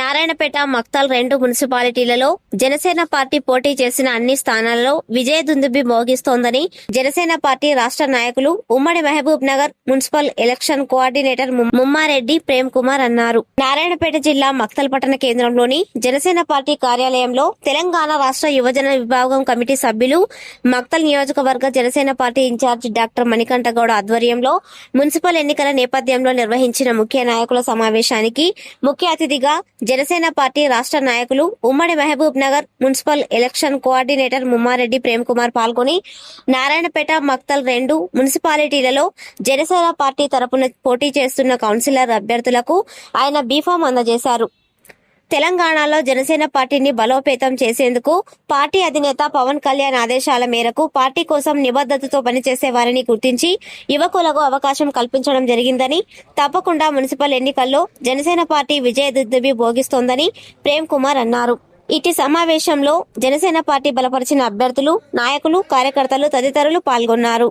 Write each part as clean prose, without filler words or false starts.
నారాయణపేట, మక్తల్ 2 మున్సిపాలిటీలలో జనసేన పార్టీ పోటీ చేసిన అన్ని స్థానాలలో విజయ దుందుబి మోగిస్తోందని జనసేన పార్టీ రాష్ట్ర నాయకులు, ఉమ్మడి Mahabubnagar municipal election coordinator Mummareddy Prem Kumar అన్నారు. నారాయణపేట జిల్లా మక్తల్ పట్టణ కేంద్రంలోని జనసేన పార్టీ కార్యాలయంలో తెలంగాణ రాష్ట్ర యువజన విభాగం కమిటీ సభ్యులు, మక్తల్ నియోజకవర్గ Janasena party incharge doctor Manikanta Gouda ఆధ్వర్యంలో మున్సిపల్ ఎన్నికల నేపథ్యంలో నిర్వహించిన ముఖ్య నాయకుల సమావేశానికి ముఖ్య అతిథిగా జనసేన పార్టీ రాష్ట్ర నాయకులు, ఉమ్మడి Mahabubnagar municipal election coordinator Mummareddy Prem Kumar పాల్గొని నారాయణపేట, మక్తల్ 2 మున్సిపాలిటీలలో జనసేన పార్టీ తరపున పోటీ చేస్తున్న కౌన్సిలర్ అభ్యర్థులకు ఆయన బీఫామ్ అందజేశారు. తెలంగాణలో జనసేన పార్టీని బలోపేతం చేసేందుకు పార్టీ అధినేత పవన్ కళ్యాణ్ ఆదేశాల మేరకు పార్టీ కోసం నిబద్ధతతో పనిచేసే వారిని గుర్తించి యువకులకు అవకాశం కల్పించడం జరిగిందని, తప్పకుండా మున్సిపల్ ఎన్నికల్లో జనసేన పార్టీ విజయ దుందుబి భోగిస్తోందని ప్రేమ్ కుమార్ అన్నారు. ఇటీ సమావేశంలో జనసేన పార్టీ బలపరిచిన అభ్యర్థులు, నాయకులు, కార్యకర్తలు తదితరులు పాల్గొన్నారు.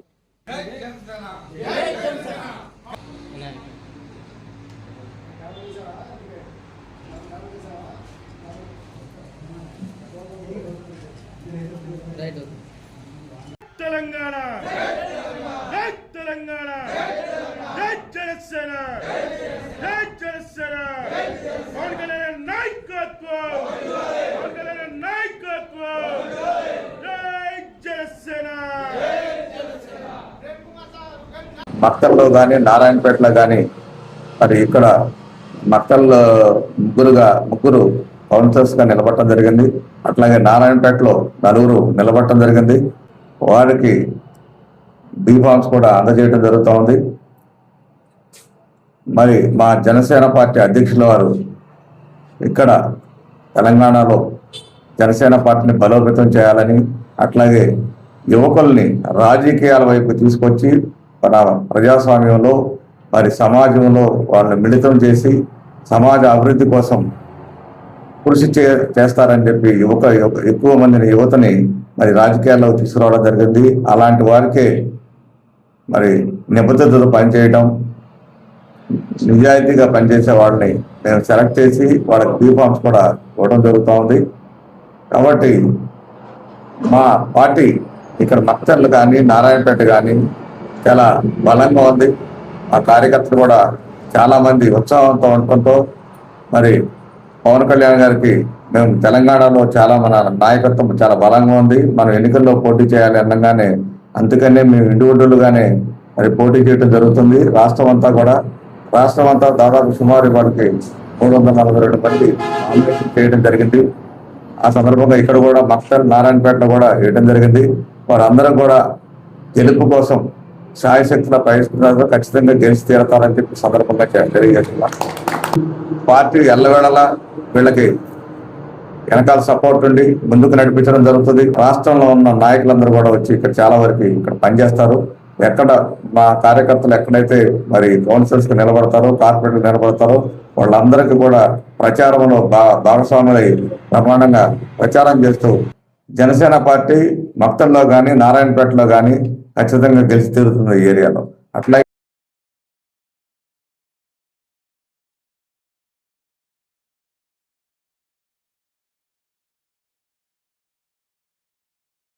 తెలంగాణ జై తెలంగాణ జై జనసేన జై జనసేన పవన్ కళ్యాణ్ నాయకత్వం పవన్ కళ్యాణ్ నాయకత్వం జై జనసేన. మక్తల్లో కానీ నారాయణపేటలో కానీ మరి ఇక్కడ మక్తల్లో ముగ్గురు కౌన్సిలర్స్ గా నిలబడటం జరిగింది. అట్లాగే నారాయణపేటలో 4 నిలబడటం జరిగింది. వారికి బీఫామ్స్ కూడా అందజేయడం జరుగుతూ ఉంది. మరి మా జనసేన పార్టీ అధ్యక్షుల వారు ఇక్కడ తెలంగాణలో జనసేన పార్టీని బలోపేతం చేయాలని, అట్లాగే యువకుల్ని రాజకీయాల వైపు తీసుకొచ్చి మన ప్రజాస్వామ్యంలో మరి సమాజంలో వాళ్ళని మిళితం చేసి సమాజ అభివృద్ధి కోసం కృషి చేస్తారని చెప్పి ఎక్కువ మందిని యువతని మరి రాజకీయాల్లో తీసుకురావడం జరిగింది. అలాంటి వారికే మరి నిబద్ధతతో పనిచేయడం, నిజాయితీగా పనిచేసే వాళ్ళని మేము సెలెక్ట్ చేసి వాళ్ళకి బీఫామ్స్ కూడా ఇవ్వడం జరుగుతూ ఉంది. కాబట్టి మా పార్టీ ఇక్కడ మక్తల్ కానీ నారాయణపేట కానీ చాలా బలంగా ఉంది. మా కార్యకర్తలు కూడా చాలామంది ఉత్సాహంతో ఉండటంతో మరి పవన్ కళ్యాణ్ గారికి మేము తెలంగాణలో మన నాయకత్వం చాలా బలంగా ఉంది, మనం ఎన్నికల్లో పోటీ చేయాలి అనగానే అందుకనే మేము ఇండివిజువల్గానే మరి పోటీ చేయడం జరుగుతుంది. రాష్ట్రం అంతా దాదాపు సుమారు వాళ్ళకి 342 మంది నామినేషన్ చేయడం జరిగింది. ఆ సందర్భంగా ఇక్కడ కూడా మక్తల్, నారాయణపేటలో కూడా వేయడం జరిగింది. వారందరూ కూడా గెలుపు కోసం శాయశక్తుల ప్రయత్నాలు ఖచ్చితంగా గెలిచి తీరతారని చెప్పి సందర్భంగా తెలియజేస్తున్నారు. పార్టీ ఎల్లవేళలా వీళ్ళకి వెనకాల సపోర్ట్ ఉండి ముందుకు నడిపించడం జరుగుతుంది. రాష్ట్రంలో ఉన్న నాయకులందరూ కూడా వచ్చి ఇక్కడ చాలా వరకు ఇక్కడ పనిచేస్తారు. ఎక్కడ మా కార్యకర్తలు ఎక్కడైతే మరి కౌన్సిలర్స్ కి నిలబడతారో, కార్పొరేట్లు నిలబడతారో వాళ్ళందరికీ కూడా ప్రచారంలో భాగస్వాములై ప్రమాణంగా ప్రచారం చేస్తూ జనసేన పార్టీ మక్తల్లో కానీ నారాయణపేటలో కానీ ఖచ్చితంగా గెలిచి తీరుతుంది ఈ ఏరియాలో. అట్లా